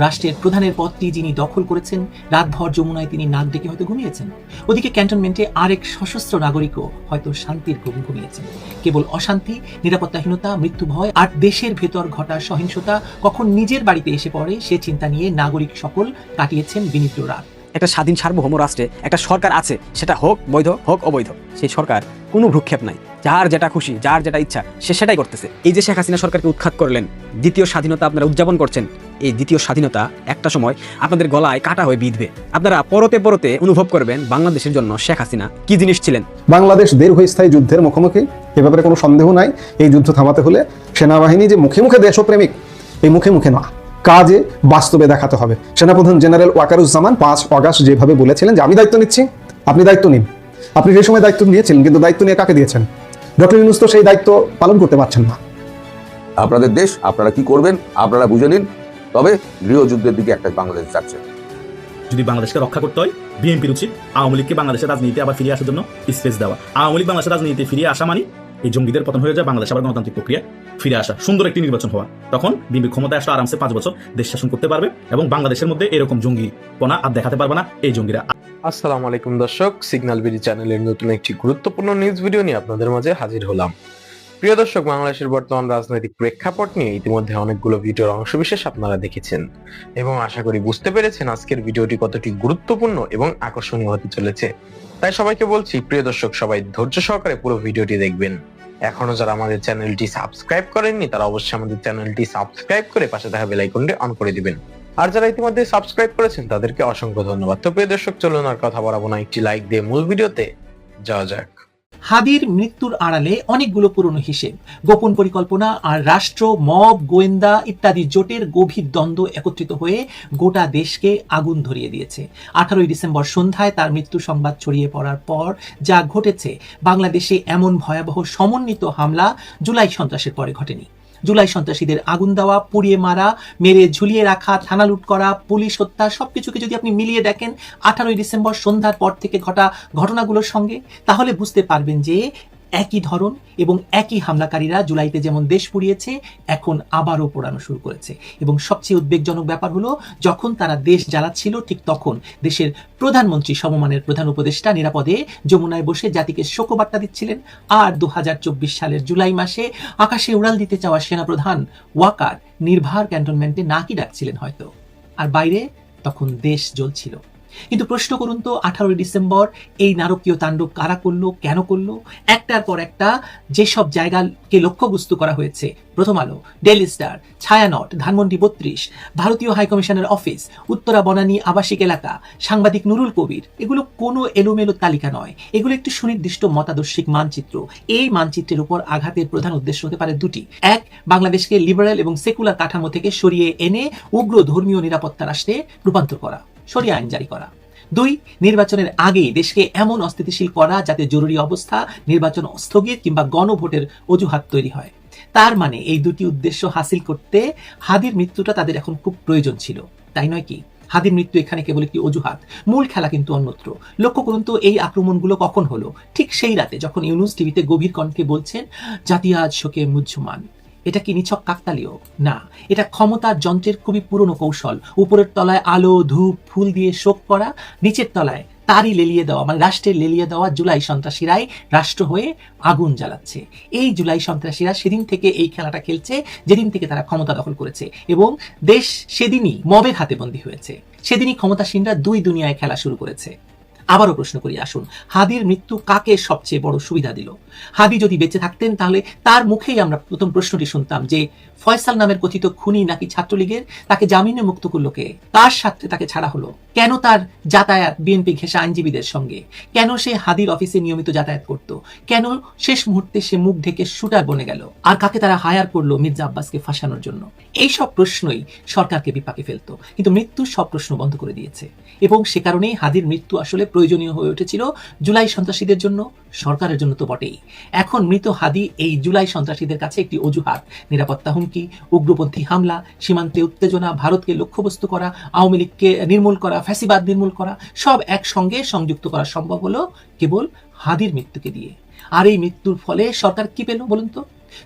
রাষ্ট্রের প্রধানের পদটি যিনি দখল করেছেন, রাতভর যমুনায় তিনি নাক ডেকে হয়তো ঘুমিয়েছেন। ওদিকে ক্যান্টনমেন্টে আরেক সশস্ত্র নাগরিকও হয়তো শান্তির ঘুম ঘুমিয়েছেন। কেবল অশান্তি, নিরাপত্তাহীনতা, মৃত্যু ভয় আর দেশের ভেতর ঘটা সহিংসতা কখন নিজের বাড়িতে এসে পড়ে সে চিন্তা নিয়ে নাগরিক সকল কাটিয়েছেন বিনিদ্র রাত। একটা স্বাধীন সার্বভৌম রাষ্ট্রে একটা সরকার আছে, সেটা হোক বৈধ হোক অবৈধ, সেই সরকার কোনো ভ্রুক্ষেপ নাই, যার যেটা খুশি যার যেটা ইচ্ছা সে সেটাই করতেছে। এই যে শেখ হাসিনা সরকারকে উৎখাত করলেন, দ্বিতীয় স্বাধীনতা আপনারা উদযাপন করছেন, এই দ্বিতীয় স্বাধীনতা একটা সময় আপনাদের গলায় কাটা হয়ে বিঁধবে। আপনারা পরতে পরতে অনুভব করবেন বাংলাদেশের জন্য শেখ হাসিনা কি জিনিস ছিলেন। বাংলাদেশ দীর্ঘস্থায়ী যুদ্ধের মুখোমুখি, এ ব্যাপারে কোনো সন্দেহ নাই। এই যুদ্ধ থামাতে হলে সেনাবাহিনী যে মুখে মুখে দেশপ্রেমিক, এই মুখে মুখে না, কাজে বাস্তবে দেখাতে হবে। সেনাপ্রধান জেনারেল ওয়াকারুজ্জামান 5 অগাস্ট যেভাবে বলেছিলেন যে আমি দায়িত্ব নিচ্ছি, আপনি দায়িত্ব নিন। আপনি সেই সময় দায়িত্ব নিয়েছিলেন, কিন্তু দায়িত্ব নিয়ে কাকে দিয়েছেন? ডক্টর ইউনূস তো সেই দায়িত্ব পালন করতে পারছেন না। আপনাদের দেশ, আপনারা কি করবেন আপনারা বুঝে নিন। তবে গৃহযুদ্ধের দিকে একটা বাংলাদেশ যাচ্ছে। যদি বাংলাদেশকে রক্ষা করতে হয়, বিএনপির উচিত আওয়ামী লীগকে বাংলাদেশের রাজনীতিতে আবার ফিরে আসার জন্য স্পেস দেওয়া। আওয়ামী লীগ বাংলাদেশের রাজনীতিতে ফিরে আসা মানে এই জঙ্গিদের পতন হয়ে যায়, বাংলাদেশ আবার গণতান্ত্রিক প্রক্রিয়া ফিরে আসা, সুন্দর একটি নির্বাচন হওয়া। তখন বিএনপি ক্ষমতায় আসলে আরামসে 5 বছর দেশ শাসন করতে পারবে এবং বাংলাদেশের মধ্যে এরকম জঙ্গিপনা আর দেখাতে পারবে না এই জঙ্গিরা। আসসালামু আলাইকুম দর্শক, সিগন্যাল বিডি চ্যানেলের নতুন একটি গুরুত্বপূর্ণ নিউজ ভিডিও নিয়ে আপনাদের মাঝে হাজির হলাম। প্রিয় দর্শক, বাংলাদেশের বর্তমান রাজনৈতিক প্রেক্ষাপট নিয়ে ইতিমধ্যে অনেকগুলো ভিডিওর অংশবিশেষ আপনারা দেখেছেন এবং আশা করি বুঝতে পেরেছেন আজকের ভিডিওটি কতটি গুরুত্বপূর্ণ এবং আকর্ষণীয় হতে চলেছে। তাই সবাইকে বলছি, প্রিয় দর্শক, সবাই ধৈর্য সহকারে পুরো ভিডিওটি দেখবেন। এখনো যারা আমাদের চ্যানেলটি সাবস্ক্রাইব করেননি তারা অবশ্যই আমাদের চ্যানেলটি সাবস্ক্রাইব করে পাশে থাকা বেল আইকনটি অন করে দিবেন। আর যারা ইতিমধ্যে সাবস্ক্রাইব করেছেন তাদেরকে অসংখ্য ধন্যবাদ। তো প্রিয় দর্শক, চলুন আর কথা বাড়াবো না, একটি লাইক দিয়ে মূল ভিডিওতে যাওয়া যাক। হাদির মৃত্যুর আড়ালে অনেকগুলো পুরনো হিসেব, গোপন পরিকল্পনা আর রাষ্ট্র, মব, গোয়েন্দা ইত্যাদি জোটের গভীর দ্বন্দ্ব একত্রিত হয়ে গোটা দেশকে আগুন ধরিয়ে দিয়েছে। 18 ডিসেম্বর সন্ধ্যায় তার মৃত্যু সংবাদ ছড়িয়ে পড়ার পর যা ঘটেছে, বাংলাদেশে এমন ভয়াবহ সমন্বিত হামলা জুলাই সন্ত্রাসের পরে ঘটেনি। জুলাই সন্ত্রাসীদের আগুন দেওয়া, পুড়িয়ে মারা, মেরে ঝুলিয়ে রাখা, থানা লুট করা, পুলিশ হত্যা, সবকিছুকে যদি আপনি মিলিয়ে দেখেন 18 ডিসেম্বর সন্ধ্যার পর থেকে ঘটা ঘটনাগুলোর সঙ্গে, তাহলে বুঝতে পারবেন যে একই ধরন এবং একই হামলাকারীরা জুলাইতে যেমন দেশ পুড়িয়েছে, এখন আবারও পোড়ানো শুরু করেছে। এবং সবচেয়ে উদ্বেগজনক ব্যাপার হলো, যখন তারা দেশ জ্বালাচ্ছিল ঠিক তখন দেশের প্রধানমন্ত্রী সমমানের প্রধান উপদেষ্টা নিরাপদে যমুনায় বসে জাতিকে শোকবার্তা দিচ্ছিলেন। আর 2024 সালের জুলাই মাসে আকাশে উড়াল দিতে চাওয়া সেনাপ্রধান ওয়াকার নির্ভার ক্যান্টনমেন্টে নাকি ডাকছিলেন হয়তো, আর বাইরে তখন দেশ জ্বলছিল। কিন্তু প্রশ্ন করুন তো, 18 ডিসেম্বর এই নারকীয় তাণ্ডব কারা করলো, কেন করলো? একটার পর একটা যেসব জায়গাকে লক্ষ্যবস্তু করা হয়েছে, প্রথম আলো, ডেইলি স্টার, ছায়ানট, ধানমন্ডি 32, ভারতীয় হাইকমিশনের অফিস, উত্তরা বনানী আবাসিক এলাকা, সাংবাদিক নুরুল কবির, এগুলো কোনো এলোমেলো তালিকা নয়, এগুলো একটি সুনির্দিষ্ট মতাদর্শিক মানচিত্র। এই মানচিত্রের উপর আঘাতের প্রধান উদ্দেশ্য হতে পারে দুটি। এক, বাংলাদেশকে লিবারেল এবং সেকুলার কাঠামো থেকে সরিয়ে এনে উগ্র ধর্মীয় নিরাপত্তা রাষ্ট্রে রূপান্তর করা, শরিয়া আইন জারি করা। 2, নির্বাচনের আগেই দেশকে এমন অস্থিতিশীল করা যাতে জরুরি অবস্থা, নির্বাচন স্থগিত কিংবা গণভোটের অজুহাত তৈরি হয়। তার মানে এই দুটি উদ্দেশ্য হাসিল করতে হাদির মৃত্যুটা তাদের এখন খুব প্রয়োজন ছিল, তাই নয় কি? হাদির মৃত্যু এখানে কেবল একটি অজুহাত, মূল খেলা কিন্তু অন্যত্র। লক্ষ্য করুন তো, এই আক্রমণগুলো কখন হলো? ঠিক সেই রাতে যখন ইউনূস টিভিতে গভীর কণ্ঠে বলছেন জাতি আজ শোকে মুহ্যমান। এটা কি নিছক কাকতালীয়? না, এটা ক্ষমতার যন্ত্রের খুবই পুরনো কৌশল। উপরের তলায় আলো, ধূপ, ফুল দিয়ে শোক করা, নিচের তলায় তারই লেলিয়ে দেওয়া, মানে রাষ্ট্রের লেলিয়ে দেওয়া জুলাই সন্ত্রাসীরাই রাষ্ট্র হয়ে আগুন জ্বালাচ্ছে। এই জুলাই সন্ত্রাসীরা সেদিন থেকে এই খেলাটা খেলছে যেদিন থেকে তারা ক্ষমতা দখল করেছে, এবং দেশ সেদিনই মবের হাতে বন্দী হয়েছে। সেদিনই ক্ষমতাসীনরা দুই দুনিয়ায় খেলা শুরু করেছে। আবারও প্রশ্ন করি, আসুন, হাদির মৃত্যু কাকে সবচেয়ে বড় সুবিধা দিল? হাদি যদি বেঁচে থাকতেন তাহলে তার মুখেই আমরা প্রথম প্রশ্নটি শুনতাম যে ফয়সাল নামের কথিত খুনি নাকি ছাত্রলীগের, তাকে জামিনে মুক্ত করলো কে? কার সাথে তাকে ছাড়া হলো? কেন তার যাতায়াত বিএনপি ঘেঁষা আইনজীবীদের সঙ্গে? কেন সে হাদির অফিসে নিয়মিত যাতায়াত করত? কেন শেষ মুহূর্তে সে মুখ ঢেকে শুটার বনে গেল? আর কাকে তারা হায়ার করলো মির্জা আব্বাসকে ফাঁসানোর জন্য? এই সব প্রশ্নই সরকারকে বিপাকে ফেলতো, কিন্তু মৃত্যু সব প্রশ্ন বন্ধ করে দিয়েছে। এবং সে কারণেই হাদির মৃত্যু আসলে প্রয়োজনীয় হয়ে উঠেছিল জুলাই সন্ত্রাসীদের জন্য, সরকারের জন্য তো বটেই। এখন মৃত হাদি এই জুলাই সন্ত্রাসীদের কাছে একটি অজুহাত। নিরাপত্তা হুমকি, উগ্রপন্থী হামলা, সীমান্তে উত্তেজনা, ভারতকে লক্ষ্যবস্তু করা, আওয়ামী লীগকে নির্মূল করা, ফ্যাসিবাদ নির্মূল করা, সব একসঙ্গে সংযুক্ত করা সম্ভব হলো কেবল হাদির মৃত্যুকে দিয়ে। আর এই মৃত্যুর ফলে সরকার কি পেল বলুন তো?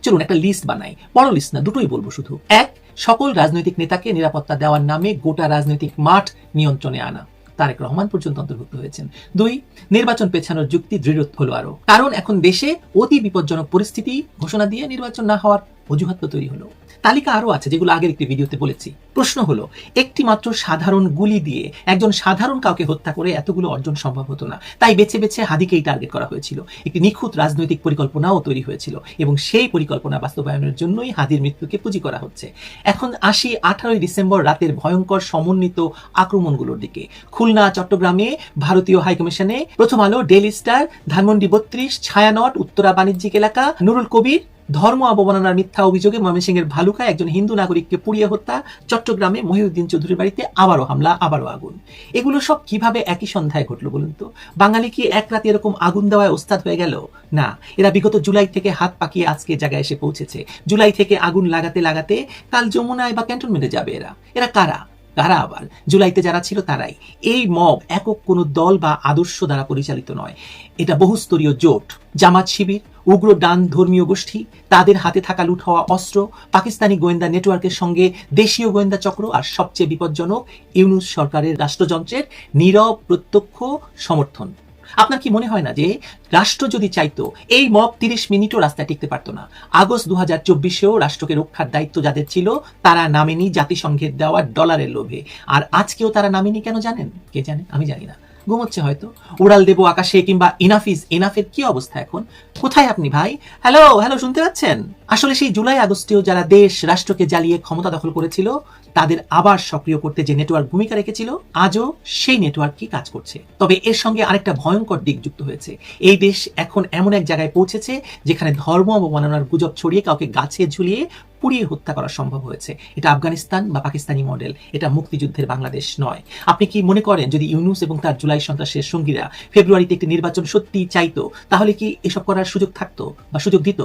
চলুন একটা লিস্ট বানাই, বড় লিস্ট না, দুটোই বলবো শুধু। 1, সকল রাজনৈতিক নেতাকে নিরাপত্তা দেওয়ার নামে গোটা রাজনৈতিক মাঠ নিয়ন্ত্রণে আনা। তারেক রহমান পর্যন্ত অন্তর্ভুক্ত হয়েছেন। 2, নির্বাচন পেছানোর যুক্তি দৃঢ় হলো আরো, কারণ এখন দেশে অতি বিপজ্জনক পরিস্থিতি ঘোষণা দিয়ে নির্বাচন না হওয়ার অজুহাত তো তৈরি হলো। তালিকা আরো আছে যেগুলো আগের একটি ভিডিওতে বলেছি। প্রশ্ন হলো, একটি মাত্র সাধারণ গুলি দিয়ে একজন সাধারণ কাউকে হত্যা করে এতগুলো অর্জন সম্ভব হতো না, তাই বেছে বেছে হাদিকেই টার্গেট করা হয়েছিল। একটি নিখুঁত রাজনৈতিক পরিকল্পনাও তৈরি হয়েছিল এবং সেই পরিকল্পনা বাস্তবায়নের জন্যই হাদির মৃত্যুকে পুঁজি করা হচ্ছে। এখন আসি 18 ডিসেম্বর রাতের ভয়ঙ্কর সমন্বিত আক্রমণগুলোর দিকে। খুলনা, চট্টগ্রামে ভারতীয় হাইকমিশনে, প্রথম আলো, ডেইলি স্টার, ধানমন্ডি 32, ছায়ানট, উত্তরা বাণিজ্যিক এলাকা, নুরুল কবির, ধর্ম অবমাননার মিথ্যা অভিযোগে ময়মনসিংহের ভালুকায় একজন হিন্দু নাগরিককে পুড়িয়ে হত্যা, চট্টগ্রামে মহিউদ্দিন চৌধুরীর বাড়িতে আবারও হামলা, আবারও আগুন। এগুলো সব কিভাবে একই সন্ধ্যায় ঘটলো বলুন তো? বাঙালি কি এক রাতে এরকম আগুন দেওয়ায় ওস্তাদ হয়ে গেল? না, এরা বিগত জুলাই থেকে হাত পাকিয়ে আজকে জায়গায় এসে পৌঁছেছে। জুলাই থেকে আগুন লাগাতে লাগাতে কাল যমুনায় বা ক্যান্টনমেন্টে যাবে এরা কারা? তারা আবার জুলাইতে যারা ছিল তারাই। এই মব একক কোনো দল বা আদর্শ দ্বারা পরিচালিত নয়, এটা বহুস্তরীয় জোট। জামাত শিবির, উগ্র ডান ধর্মীয় গোষ্ঠী, তাদের হাতে থাকা লুট হওয়া অস্ত্র, পাকিস্তানি গোয়েন্দা নেটওয়ার্কের সঙ্গে দেশীয় গোয়েন্দা চক্র, আর সবচেয়ে বিপজ্জনক ইউনূস সরকারের রাষ্ট্রযন্ত্রের নীরব প্রত্যক্ষ সমর্থন। আপনার কি মনে হয় না যে রাষ্ট্র যদি চাইতো এই মব 30 মিনিটও রাস্তায় টিকতে পারতো না? আগস্ট 2024-এও রাষ্ট্রকে রক্ষার দায়িত্ব যাদের ছিল তারা নামেনি জাতিসংঘের দেওয়া ডলারের লোভে, আর আজকেও তারা নামেনি কেন জানেন? কে জানে? আমি জানি না, ঘুমোচ্ছে হয়তো। উড়াল দেব আকাশে কিংবা এনাফের কি অবস্থা এখন? কোথায় আপনি ভাই? হ্যালো, শুনতে পাচ্ছেন? আসলে সেই জুলাই আগস্টেও যারা দেশ রাষ্ট্রকে জ্বালিয়ে ক্ষমতা দখল করেছিল তাদের আবার সক্রিয় করতে যে নেটওয়ার্ক ভূমিকা রেখেছিল, আজও সেই নেটওয়ার্ক কি কাজ করছে। তবে এর সঙ্গে আরেকটা ভয়ঙ্কর দিক যুক্ত হয়েছে। এই দেশ এখন এমন এক জায়গায় পৌঁছেছে যেখানে ধর্ম অবমাননার গুজব ছড়িয়ে কাউকে গাছে ঝুলিয়ে পুড়িয়ে হত্যা করা সম্ভব হয়েছে। এটা আফগানিস্তান বা পাকিস্তানি মডেল, এটা মুক্তিযুদ্ধের বাংলাদেশ নয়। আপনি কি মনে করেন যদি ইউনূস এবং তার জুলাই সন্ত্রাসের সঙ্গীরা ফেব্রুয়ারিতে একটি নির্বাচন সত্যিই চাইতো, তাহলে কি এসব করার সুযোগ থাকতো বা সুযোগ দিত?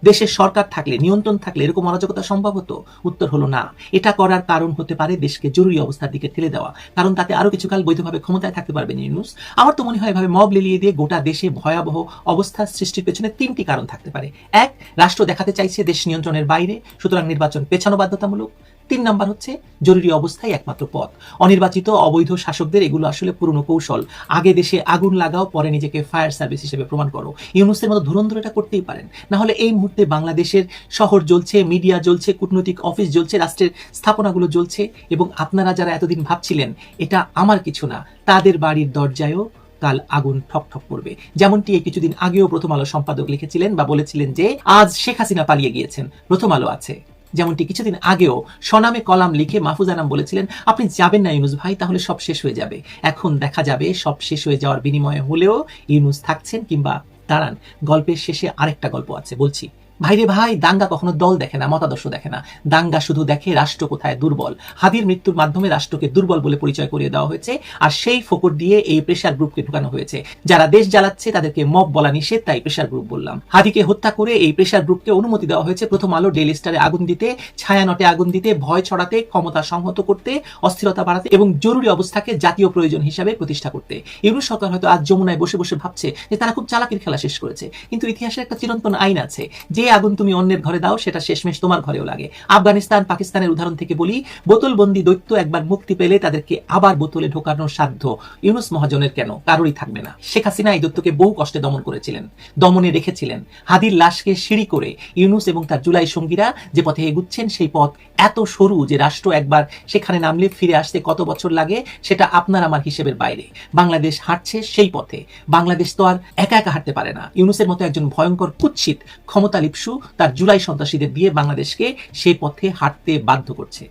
দেশের সরকার থাকলে, নিয়ন্ত্রণ থাকলে এরকম অরাজকতা সম্ভব হতো? উত্তর হলো না। এটা করার কারণ হতে পারে দেশকে জরুরি অবস্থার দিকে ঠেলে দেওয়া, কারণ তাতে আরো কিছুকাল বৈধভাবে ক্ষমতায় থাকতে পারবেন ইউনূস। আমার তো মনে হয় এভাবে মব লেলিয়ে দিয়ে গোটা দেশে ভয়াবহ অবস্থা সৃষ্টির পেছনে 3টি কারণ থাকতে পারে। 1, রাষ্ট্র দেখাতে চাইছে দেশ নিয়ন্ত্রণের বাইরে, সুতরাং নির্বাচন পেছানো বাধ্যতামূলক। 3 নাম্বার হচ্ছে জরুরি অবস্থায় একমাত্র পথ। অনির্বাচিত অবৈধ শাসকদের এগুলো আসলে পুরনো কৌশল। আগে দেশে আগুন লাগাও, পরে নিজেকে ফায়ার সার্ভিস হিসেবে প্রমাণ করো। ইউনূসের মতো ধুরন্ধর এটা করতেই পারেন, না হলে এই মুহূর্তে বাংলাদেশের শহর জ্বলছে, মিডিয়া জ্বলছে, কূটনৈতিক অফিস জ্বলছে, রাষ্ট্রের স্থাপনাগুলো জ্বলছে, এবং আপনারা যারা এতদিন ভাবছিলেন এটা আমার কিছু না, তাদের বাড়ির দরজায়ও কাল আগুন ঠক ঠক করবে। যেমনটি এই কিছুদিন আগেও প্রথম আলো সম্পাদক লিখেছিলেন বা বলেছিলেন যে আজ শেখ হাসিনা পালিয়ে গিয়েছেন, প্রথম আলো আছে। যেমনটি কিছুদিন আগেও স্বনামে কলাম লিখে মাহফুজ আনাম বলেছিলেন আপনি যাবেন না ইউনূস ভাই, তাহলে সব শেষ হয়ে যাবে। এখন দেখা যাবে সব শেষ হয়ে যাওয়ার বিনিময়ে হলেও ইউনূস থাকছেন, কিংবা দাঁড়ান, গল্পের শেষে আরেকটা গল্প আছে, বলছি। ভাইরে ভাই, দাঙ্গা কখনো দল দেখে না, মতাদর্শ দেখে না। দাঙ্গা শুধু দেখে রাষ্ট্র কোথায় দুর্বল। হাদির মৃত্যুর মাধ্যমে রাষ্ট্রকে দুর্বল বলে পরিচয় করিয়ে দেওয়া হয়েছে, আর সেই ফোকর দিয়ে এই প্রেসার গ্রুপকে ঢুকানো হয়েছে। যারা দেশ জ্বালাচ্ছে তাদেরকে মব বলা নিষেধ, তাই প্রেসার গ্রুপ বললাম। হাদিকে হত্যা করে এই প্রেসার গ্রুপকে অনুমতি দেওয়া হয়েছে প্রথম আলো, ডেইলি স্টারে আগুন দিতে, ছায়ানটে আগুন দিতে, ভয় ছড়াতে, ক্ষমতা সংহত করতে, অস্থিরতা বাড়াতে এবং জরুরি অবস্থাকে জাতীয় প্রয়োজন হিসাবে প্রতিষ্ঠা করতে। ইউনূস সরকার হয়তো আজ যমুনায় বসে বসে ভাবছে যে তারা খুব চালাকির খেলা শেষ করেছে, কিন্তু ইতিহাসের একটা চিরন্তন আইন আছে, যে আগুন তুমি অন্যের ঘরে দাও সেটা শেষমেশ তোমার ঘরেও লাগে। আফগানিস্তান, পাকিস্তানের উদাহরণ থেকে বলি, বোতলবন্দি দৈত্য একবার মুক্তি পেলে তাদেরকে আবার বোতলে ঢোকানোর সাধ্য ইউনূস মহাজনের কেন? কারোরই থাকবে না। শেখ হাসিনা এই দৈত্যকে বহু কষ্টে দমন করেছিলেন, দমনে রেখেছিলেন। হাদির লাশকে সিঁড়ি করে ইউনূস এবং তার জুলাই সঙ্গীরা যে পথে এগুচ্ছেন, সেই পথ এত সরু যে রাষ্ট্র একবার সেখানে নামলে ফিরে আসতে কত বছর লাগে সেটা আপনার আমার হিসেবের বাইরে। বাংলাদেশ হাঁটছে সেই পথে। বাংলাদেশ তো আর একা একা হাঁটতে পারে না। ইউনূসের মতো একজন ভয়ঙ্কর কুৎসিত ক্ষমতালিপ্সু তার জুলাই সন্ত্রাসীদের দিয়ে বাংলাদেশকে সেই পথে হাঁটতে বাধ্য করছে।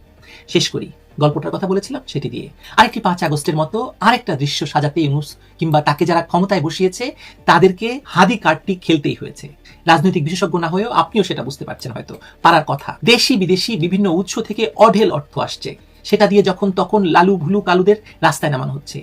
শেষ করি, গল্পটার কথা বলেছিলাম সেটি দিয়ে। আরেকটি 5 আগস্টের মতো আরেকটা দৃশ্য সাজাতে ইউনূস কিংবা তাকে যারা ক্ষমতায় বসিয়েছে তাদেরকে হাদি কার্ডটি খেলতেই হয়েছে। রাজনৈতিক বিশেষজ্ঞ না হয়েও আপনিও সেটা বুঝতে পারছেন হয়তো। পারার কথা, দেশি বিদেশি বিভিন্ন উৎস থেকে অঢেল অর্থ আসছে, সেটা দিয়ে যখন তখন লালু ভুলু কালুদের রাস্তায় নামানো হচ্ছে।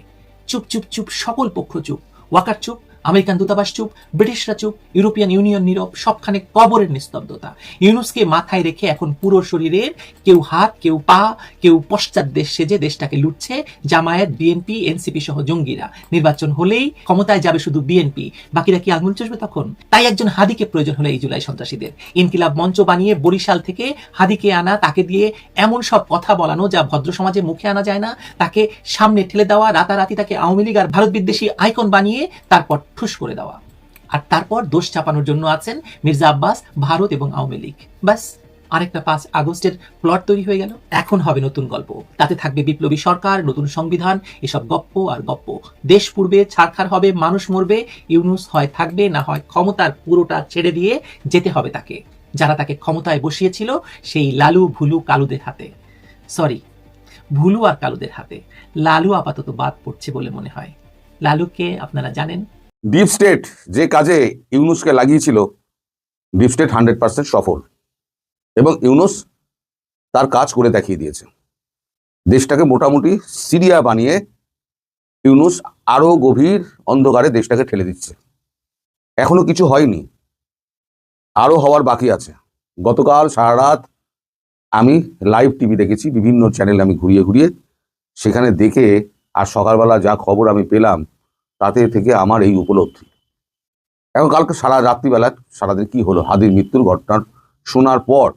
চুপ চুপ চুপ, সকল পক্ষ চুপ। ওয়াকার চুপ, আমেরিকান দূতাবাস চুপ, ব্রিটিশরা চুপ, ইউরোপিয়ান ইউনিয়ন নীরব, সবখানে কবরের নিস্তব্ধতা। ইউনূসকে মাথায় রেখে এখন পুরো শরীরের কেউ হাত, কেউ পা, কেউ পশ্চাৎ দেশ সেজে দেশটাকে লুটছে জামায়াত, বিএনপি, এনসিপি সহ জঙ্গিরা। নির্বাচন হলেই ক্ষমতায় যাবে শুধু বিএনপি, বাকিরা কি আঙুল চষবে তখন? তাই একজন হাদিকে প্রয়োজন হলো এই জুলাই সন্ত্রাসীদের। ইনকিলাব মঞ্চ বানিয়ে বরিশাল থেকে হাদিকে আনা, তাকে দিয়ে এমন সব কথা বলানো যা ভদ্র সমাজে মুখে আনা যায় না, তাকে সামনে ঠেলে দেওয়া, রাতারাতি তাকে আওয়ামী লীগ আর ভারত বিদ্বেষী আইকন বানিয়ে তারপর ঠুস করে দেওয়া। আর তারপর দোষ চাপানোর জন্য আছেন মির্জা আব্বাস, ভারত এবং আওয়ামী লীগ। ব্যাস, আরেকটা 5 আগস্টের প্লট তৈরি হয়ে গেল। এখন হবে নতুন গল্প, তাতে থাকবে বিপ্লবী সরকার, নতুন সংবিধান, এসব গপ্প আর গপ্প। দেশ পূর্বে ছাড়খাড় হবে, মানুষ মরবে, ইউনূস হয় থাকবে, না হয় ক্ষমতার পুরোটা ছেড়ে দিয়ে যেতে হবে তাকে। যারা তাকে ক্ষমতায় বসিয়েছিল সেই লালু, ভুলু, কালুদের হাতে। সরি, ভুলু আর কালুদের হাতে। লালু আপাতত বাদ পড়ছে বলে মনে হয়। লালুকে আপনারা জানেন। ডিপ স্টেট যে কাজে ইউনূসকে লাগিয়েছিল, ডিপ স্টেট 100% সফল, এবং ইউনূস তার কাজ করে দেখিয়ে দিয়েছে। দেশটাকে মোটামুটি সিরিয়া বানিয়ে ইউনূস আরো গভীর অন্ধকারে দেশটাকে ঠেলে দিচ্ছে। এখনো কিছু হয়নি, আরো হওয়ার বাকি আছে। গতকাল সারা রাত আমি লাইভ টিভি দেখেছি, বিভিন্ন চ্যানেল আমি ঘুরিয়ে ঘুরিয়ে, সেখানে দেখে আর সকালবেলা যা খবর আমি পেলাম তাতে থেকে আমার এই উপলব্ধি। এখন কালকে সারা রাত্রিবেলা সারাদিন কি হলো, হাদির মৃত্যুর ঘটনার শোনার পর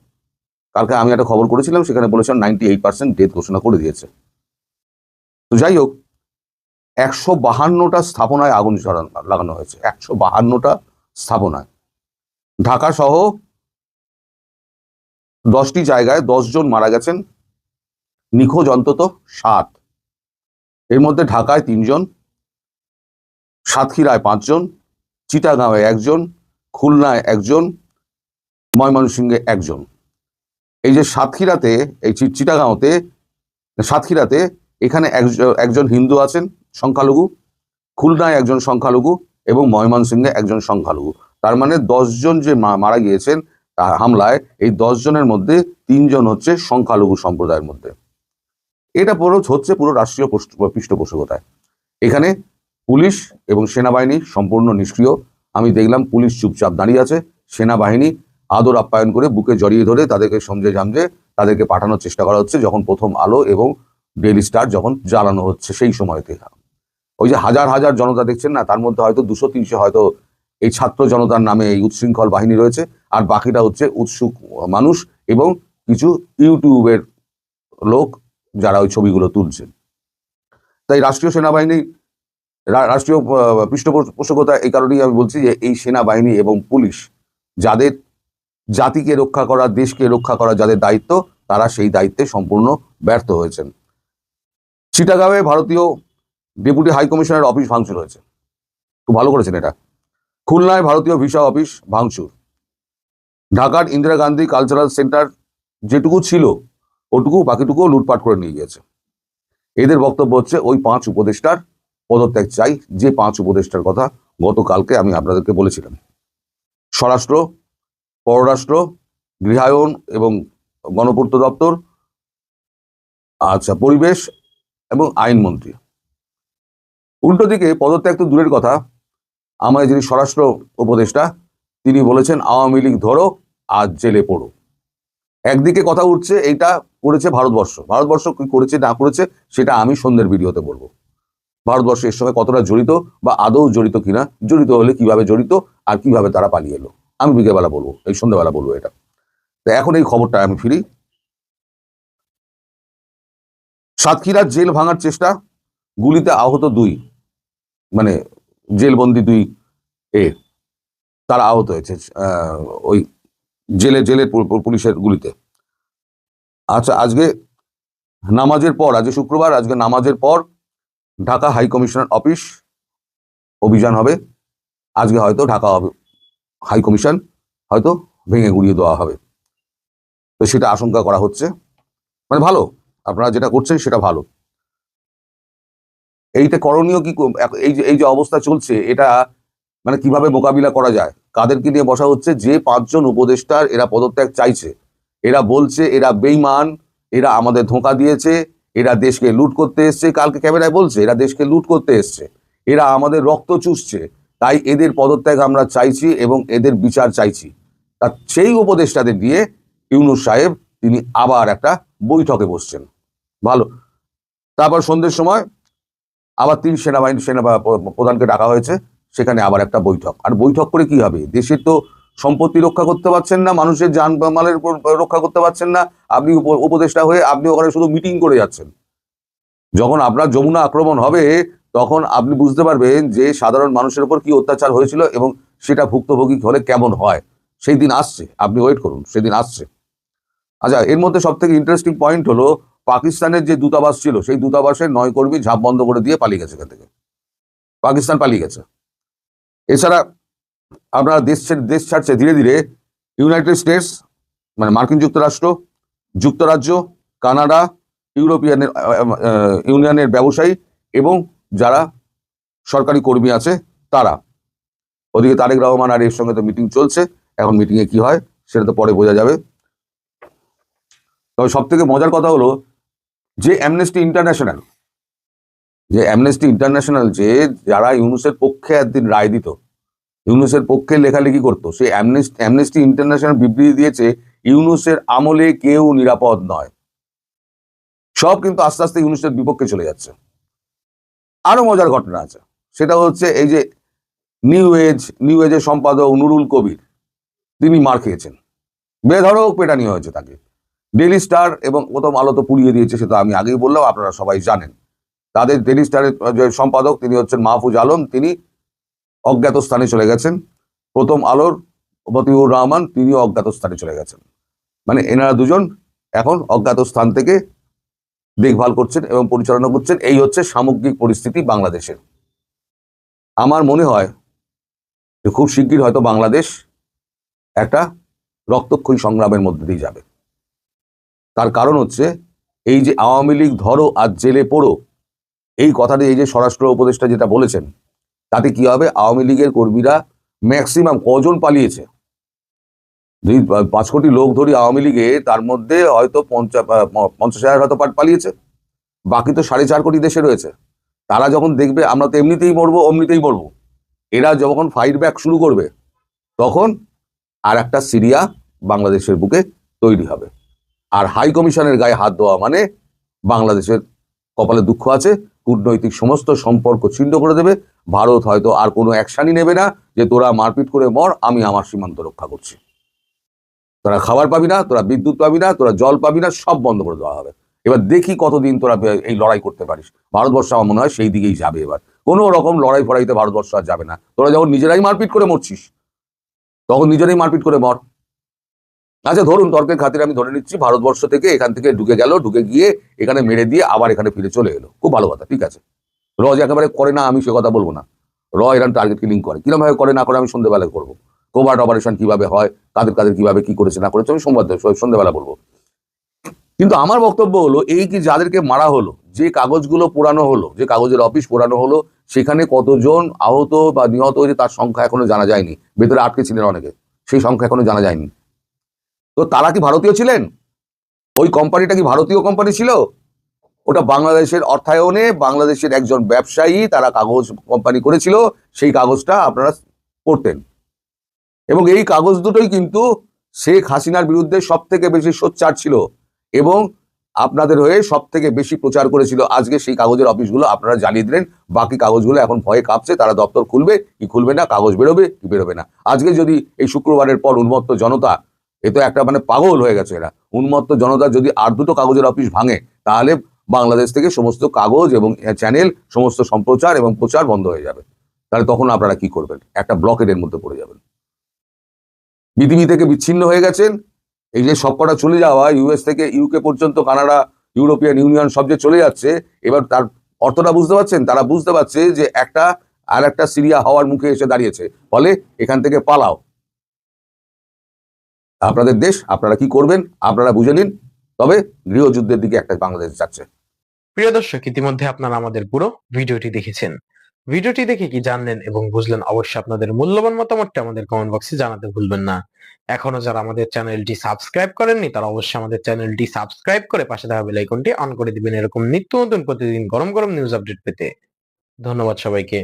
কালকে আমি একটা খবর করেছিলাম, সেখানে বলেছিলাম 98% ডেথ ঘোষণা করে দিয়েছে। তো যাই হোক, 152টা স্থাপনায় আগুন লাগানো হয়েছে, 152টা স্থাপনায়। ঢাকা সহ 10টি জায়গায় 10 জন মারা গেছেন, নিখোঁজ অন্তত 7। এর মধ্যে ঢাকায় 3 জন, সাতক্ষীরায় 5 জন, চিটাগাঁওয়ে 1 জন, খুলনায় 1 জন, ময়মনসিংহে 1 জন। এই যে সাতক্ষীরাতে, এই চিটাগাঁওতে, সাতক্ষীরাতে এখানে একজন হিন্দু আছেন সংখ্যালঘু, খুলনায় 1 জন সংখ্যালঘু এবং ময়মনসিংহে 1 জন সংখ্যালঘু। তার মানে 10 জন যে মারা গিয়েছেন হামলায়, এই 10 জনের মধ্যে 3 জন হচ্ছে সংখ্যালঘু সম্প্রদায়ের মধ্যে। এটা হচ্ছে পুরো রাষ্ট্রীয় পৃষ্ঠপোষকতায়। এখানে পুলিশ এবং সেনাবাহিনী সম্পূর্ণ নিষ্ক্রিয়। আমি দেখলাম পুলিশ চুপচাপ দাঁড়িয়ে আছে, সেনাবাহিনী আদর আপ্যায়ন করে বুকে জড়িয়ে ধরে তাদেরকে সমঝে জামঝে তাদেরকে পাঠানোর চেষ্টা করা হচ্ছে, যখন প্রথম আলো এবং ডেইলি স্টার যখন জ্বালানো হচ্ছে সেই সময়তে। ওই যে হাজার হাজার জনতা দেখছেন না, তার মধ্যে হয়তো 200-300 হয়তো এই ছাত্র জনতার নামে এই উচ্ছৃঙ্খল বাহিনী রয়েছে, আর বাকিটা হচ্ছে উৎসুক মানুষ এবং কিছু ইউটিউবের লোক যারা ওই ছবিগুলো তুলছেন। তাই রাষ্ট্রীয় সেনাবাহিনী, রাষ্ট্রীয় পৃষ্ঠপোষকতা এই কারণেই আমি বলছি যে এই সেনাবাহিনী এবং পুলিশ, যাদের জাতিকে রক্ষা করা, দেশকে রক্ষা করা যাদের দায়িত্ব, তারা সেই দায়িত্বে সম্পূর্ণ ব্যর্থ হয়েছেন। চিটাগাঁওয়ে ভারতীয় ডেপুটি হাই কমিশনের অফিস ভাঙচুর হয়েছে, খুব ভালো করেছেন এটা। খুলনায় ভারতীয় ভিসা অফিস ভাঙচুর। ঢাকার ইন্দিরা গান্ধী কালচারাল সেন্টার যেটুকু ছিল ওটুকু, বাকিটুকুও লুটপাট করে নিয়ে গেছে। এদের বক্তব্য হচ্ছে ওই 5 উপদেষ্টার পদত্যাগ চাই, যে 5 উপদেষ্টার কথা গতকালকে আমি আপনাদেরকে বলেছিলাম। স্বরাষ্ট্র, পররাষ্ট্র, গৃহায়ন এবং গণপূর্ত দপ্তর, পরিবেশ এবং আইনমন্ত্রী। উল্টো দিকে পদত্যাগ তো দূরের কথা, আমাদের যিনি স্বরাষ্ট্র উপদেষ্টা তিনি বলেছেন আওয়ামী লীগ ধরো আর জেলে পড়ো। একদিকে কথা উঠছে এইটা করেছে ভারতবর্ষ, ভারতবর্ষ কি করেছে না করেছে সেটা আমি সন্ধ্যের ভিডিওতে বলবো। ভারতবর্ষ এর সঙ্গে কতটা জড়িত বা আদৌ জড়িত কিনা, জড়িত হলে কিভাবে জড়িত আর কিভাবে তারা পালিয়ে এলো, আমি বিকেলবেলা বলবো, এই সন্ধ্যাবেলা বলবো এটা। তো এখন এই খবরটা আমি ফিরি। সাতক্ষীরার জেল ভাঙার চেষ্টা, গুলিতে আহত 2, মানে জেলবন্দি 2 তারা আহত হয়েছে ওই জেলের পুলিশের গুলিতে। আচ্ছা, আজকে নামাজের পর, আজকে শুক্রবার, আজকে নামাজের পর ঢাকা হাই কমিশনার অফিস অভিযান হবে। আজকে হয়তো ঢাকা হাই কমিশন হয়তো ভেঙে গুড়িয়ে দেওয়া হবে, তো সেটা আশঙ্কা করা হচ্ছে। মানে ভালো, আপনারা যেটা করছেন সেটা ভালো। এইটা করণীয় কি, এই যে অবস্থা চলছে এটা মানে কিভাবে মোকাবিলা করা যায়, কাদেরকে নিয়ে বসা হচ্ছে? যে 5 জন উপদেষ্টার এরা পদত্যাগ চাইছে, এরা বলছে এরা বেঈমান, এরা আমাদের ধোঁকা দিয়েছে, এরা দেশকে লুট করতে এসছে। কালকে ক্যামেরায় বলছে এরা দেশকে লুট করতে এসছে, এরা আমাদের রক্ত চুষছে, তাই এদের পদত্যাগ আমরা চাইছি এবং এদের বিচার চাইছি। তা সেই উপদেষ্টাদের দিয়ে ইউনূস সাহেব তিনি আবার একটা বৈঠকে বসছেন। ভালো। তারপর সন্ধ্যের সময় আবার তিনি সেনা প্রধানকে ডাকা হয়েছে, সেখানে আবার একটা বৈঠক। আর বৈঠক করে কি হবে? দেশের তো সম্পত্তি রক্ষা করতে পারছেন না, মানুষের জানমালের রক্ষা করতে পারছেন না, আপনি উপদেষ্টা হয়ে আপনি ওখানে শুধু মিটিং করে যাচ্ছেন। যখন আপনার যমুনা আক্রমণ হবে তখন আপনি বুঝতে পারবেন যে সাধারণ মানুষের উপর কি অত্যাচার হয়েছিল এবং সেটা ভুক্তভোগী হলে কেমন হয়। সেই দিন আসছে, আপনি ওয়েট করুন, সেদিন আসছে। আচ্ছা, এর মধ্যে সব থেকে ইন্টারেস্টিং পয়েন্ট হলো পাকিস্তানের যে দূতাবাস ছিল সেই দূতাবাসের 9 কর্মী ঝাঁপ বন্ধ করে দিয়ে পালিয়ে গেছে এখান থেকে, পাকিস্তান পালিয়ে গেছে। এছাড়া আপনারা দেশ ছাড়ছে ধীরে ধীরে ইউনাইটেড স্টেটস, মানে মার্কিন যুক্তরাষ্ট্র, যুক্তরাজ্য, কানাডা, ইউরোপিয়ান ইউনিয়নের ব্যবসায়ী এবং যারা সরকারি কর্মী আছে তারা। ওদিকে তারেক রহমান আর এর সঙ্গে তো মিটিং চলছে, এখন মিটিংয়ে কি হয় সেটা তো পরে বোঝা যাবে। তবে সব থেকে মজার কথা হলো যে অ্যামনেস্টি ইন্টারন্যাশনাল যে যারা ইউনূসের পক্ষে একদিন রায় দিত, ইউনূসের পক্ষে লেখালেখি করতো, সেই অ্যামনেস্টি ইন্টারন্যাশনাল বিবৃতি দিয়েছে ইউনূসের আমলে কেউ নিরাপদ নয়। সব কিন্তু আস্তে আস্তে ইউনূসের বিপক্ষে চলে যাচ্ছে। আরো মজার ঘটনা আছে, সেটা হচ্ছে এই যে নিউ এজের সম্পাদক নুরুল কবির, তিনি মার খেয়েছেন, বেধড়ক পেটানি হয়েছে তাকে। ডেইলি স্টার এবং প্রথম আলো তো পুড়িয়ে দিয়েছে, সেটা আমি আগেই বললাম, আপনারা সবাই জানেন। তাদের ডেইলি স্টারের যে সম্পাদক তিনি হচ্ছেন মাহফুজ আলম, তিনি অজ্ঞাত স্থানে চলে গেছেন। প্রথম আলোর মতিউর রহমান, তিনিও অজ্ঞাত স্থানে চলে গেছেন। মানে এনারা দুজন এখন অজ্ঞাত স্থান থেকে দেখভাল করছেন এবং পরিচালনা করছেন। এই হচ্ছে সামগ্রিক পরিস্থিতি বাংলাদেশের। আমার মনে হয় যে খুব শিগগির হয়তো বাংলাদেশ একটা রক্তক্ষয়ী সংগ্রামের মধ্যে দিয়ে যাবে। তার কারণ হচ্ছে এই যে আওয়ামী লীগ ধরো আর জেলে পড়ো, এই কথাটি এই যে স্বরাষ্ট্র উপদেষ্টা যেটা বলেছেন, তাতে কি হবে? আওয়ামী লীগের কর্মীরা ম্যাক্সিমাম কজন পালিয়েছে? যদি 5 কোটি লোক ধরি আওয়ামী লীগে, তার মধ্যে হয়তো 50,000 হয়তো পালিয়েছে, বাকি তো 4.5 কোটি দেশে রয়েছে। তারা যখন দেখবে আমরা তো এমনিতেই মরবো, অমনিতেই মরবো, এরা যখন ফাইট ব্যাক শুরু করবে, তখন আর একটা সিরিয়া বাংলাদেশের বুকে তৈরি হবে। আর হাই কমিশনের গায়ে হাত দেওয়া মানে বাংলাদেশের কপালে দুঃখ আছে, কূটনৈতিক সমস্ত সম্পর্ক ছিন্ন করে দেবে। ভারত হয়তো আর কোনো অ্যাকশনই নেবে না যে তোরা মারপিট করে মর, আমি আমার সীমান্ত রক্ষা করছি। তোরা খাবার পাবি না, তোরা বিদ্যুৎ পাবি না, তোরা জল পাবি না, সব বন্ধ করে দেওয়া হবে। এবার দেখি কতদিন তোরা এই লড়াই করতে পারিস। ভারতবর্ষ আমার মনে হয় সেই দিকেই যাবে। এবার কোনো রকম লড়াই ফড়াইতে ভারতবর্ষ আর যাবে না। তোরা যখন নিজেরাই মারপিট করে মরছিস, তখন নিজেরাই মারপিট করে মর। আচ্ছা, ধরুন তর্কের খাতিরে আমি ধরে নিচ্ছি ভারতবর্ষ থেকে এখান থেকে ঢুকে গিয়ে এখানে মেরে দিয়ে আবার এখানে ফিরে চলে এলো, খুব ভালো কথা, ঠিক আছে। র যে একেবারে করে না আমি সে কথা বলবো না, র এরকম টার্গেট কিলিং করে, কিরকম ভাবে করে না করে আমি সন্ধ্যেবেলায় করবো। কোভার্ট অপারেশন কিভাবে হয়, কাদের কিভাবে কি করেছে না করেছে আমি সন্ধ্যেবেলা বলবো। কিন্তু আমার বক্তব্য হলো এই কি যাদেরকে মারা হলো, যে কাগজগুলো পোড়ানো হলো, যে কাগজের অফিস পোড়ানো হলো, সেখানে কতজন আহত বা নিহত হয়েছে তার সংখ্যা এখনো জানা যায়নি। ভেতরে আটকে ছিলেন অনেকে, সেই সংখ্যা এখনো জানা যায়নি। তো তারা কি ভারতীয় ছিলেন? ওই কোম্পানিটা কি ভারতীয় কোম্পানি ছিল? ওটা বাংলাদেশের অর্থায়নে বাংলাদেশের একজন ব্যবসায়ী তারা কাগজ কোম্পানি করেছিল, সেই কাগজটা আপনারা পড়তেন। এবং এই কাগজ দুটোই কিন্তু শেখ হাসিনার বিরুদ্ধে সব থেকে বেশি সোচ্চার ছিল এবং আপনাদের হয়ে সব থেকে বেশি প্রচার করেছিল। আজকে সেই কাগজের অফিসগুলো আপনারা জ্বালিয়ে দিলেন, বাকি কাগজগুলো এখন ভয়ে কাঁপছে, তারা দপ্তর খুলবে কি খুলবে না, কাগজ বেরোবে কি বেরোবে না। আজকে যদি এই শুক্রবারের পর উন্মত্ত জনতা, এ তো একটা মানে পাগল হয়ে গেছে এরা, উন্মত্ত জনতা যদি আর দুটো কাগজের অফিস ভাঙে, তাহলে বাংলাদেশ থেকে সমস্ত কাগজ এবং চ্যানেল, সমস্ত সম্প্রচার এবং প্রচার বন্ধ হয়ে যাবে। তাহলে তখন আপনারা কি করবেন? একটা ব্লকেডের মধ্যে পড়ে যাবেন। পৃথিবী থেকে বিচ্ছিন্ন হয়ে গেছেন। এই যে সবকটা চলে যাওয়া, ইউএস থেকে ইউকে পর্যন্ত, কানাডা, ইউরোপিয়ান ইউনিয়ন সব যে চলে যাচ্ছে, এবার তার অর্থটা বুঝতে পারছেন? তারা বুঝতে পারছে যে একটা সিরিয়া হওয়ার মুখে এসে দাঁড়িয়েছে, ফলে এখান থেকে পালাও। আপনাদের দেশ, আপনারা কি করবেন আপনারা বুঝে নিন। তবে গৃহযুদ্ধের দিকে একটা বাংলাদেশ যাচ্ছে। প্রিয় দর্শক, ইতিমধ্যে আপনারা আমাদের পুরো ভিডিওটি দেখেছেন। ভিডিওটি দেখে কি জানলেন এবং বুঝলেন, অবশ্যই আপনাদের মূল্যবান মতামতটি আমাদের কমেন্ট বক্সে জানাতে ভুলবেন না। এখনো যারা আমাদের চ্যানেলটি সাবস্ক্রাইব করেননি, তারা অবশ্যই আমাদের চ্যানেলটি সাবস্ক্রাইব করে পাশে থাকা বেল আইকনটি অন করে দিবেন, এরকম নিত্য নতুন প্রতিদিন গরম গরম নিউজ আপডেট পেতে। ধন্যবাদ সবাইকে।